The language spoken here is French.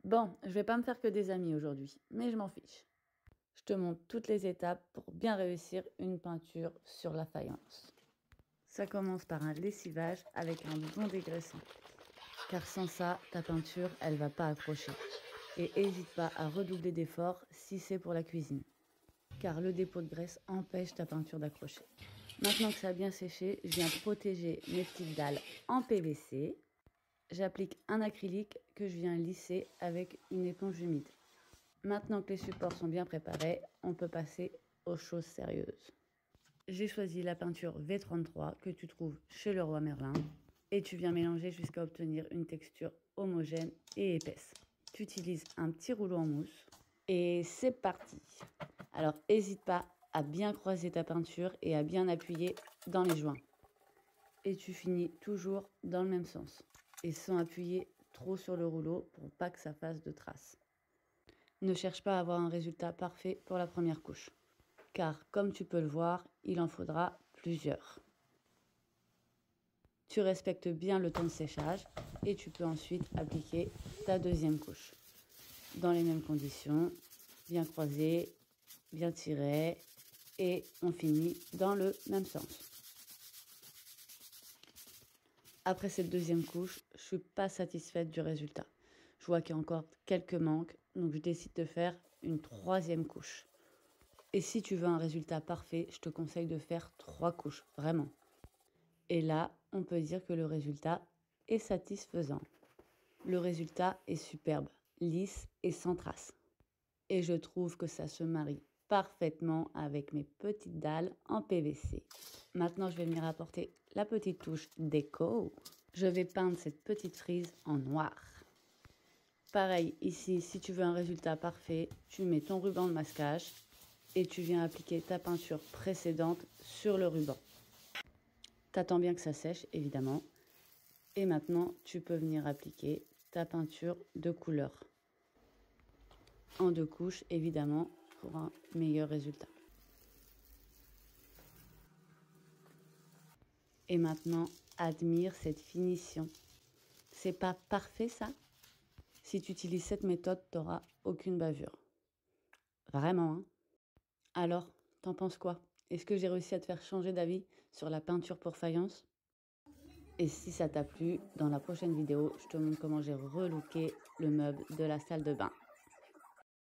Bon, je vais pas me faire que des amis aujourd'hui, mais je m'en fiche. Je te montre toutes les étapes pour bien réussir une peinture sur la faïence. Ça commence par un lessivage avec un bon dégraissant, car sans ça, ta peinture, elle va pas accrocher. Et n'hésite pas à redoubler d'efforts si c'est pour la cuisine, car le dépôt de graisse empêche ta peinture d'accrocher. Maintenant que ça a bien séché, je viens protéger mes petites dalles en PVC. J'applique un acrylique que je viens lisser avec une éponge humide. Maintenant que les supports sont bien préparés, on peut passer aux choses sérieuses. J'ai choisi la peinture V33 que tu trouves chez Leroy Merlin et tu viens mélanger jusqu'à obtenir une texture homogène et épaisse. Tu utilises un petit rouleau en mousse et c'est parti. Alors n'hésite pas à bien croiser ta peinture et à bien appuyer dans les joints. Et tu finis toujours dans le même sens et sans appuyer trop sur le rouleau pour pas que ça fasse de traces. Ne cherche pas à avoir un résultat parfait pour la première couche, car comme tu peux le voir, il en faudra plusieurs. Tu respectes bien le temps de séchage et tu peux ensuite appliquer ta deuxième couche. Dans les mêmes conditions, bien croisé, bien tiré et on finit dans le même sens. Après cette deuxième couche, je ne suis pas satisfaite du résultat. Je vois qu'il y a encore quelques manques, donc je décide de faire une troisième couche. Et si tu veux un résultat parfait, je te conseille de faire 3 couches, vraiment. Et là, on peut dire que le résultat est satisfaisant. Le résultat est superbe, lisse et sans traces. Et je trouve que ça se marie parfaitement avec mes petites dalles en PVC. Maintenant, je vais venir apporter la petite touche déco. Je vais peindre cette petite frise en noir. Pareil, ici, si tu veux un résultat parfait, tu mets ton ruban de masquage et tu viens appliquer ta peinture précédente sur le ruban. T'attends bien que ça sèche, évidemment. Et maintenant, tu peux venir appliquer ta peinture de couleur. En 2 couches, évidemment, pour un meilleur résultat. Et maintenant, admire cette finition. C'est pas parfait, ça? Si tu utilises cette méthode, tu n'auras aucune bavure. Vraiment, hein? Alors, t'en penses quoi? Est-ce que j'ai réussi à te faire changer d'avis sur la peinture pour faïence? Et si ça t'a plu, dans la prochaine vidéo, je te montre comment j'ai relooké le meuble de la salle de bain.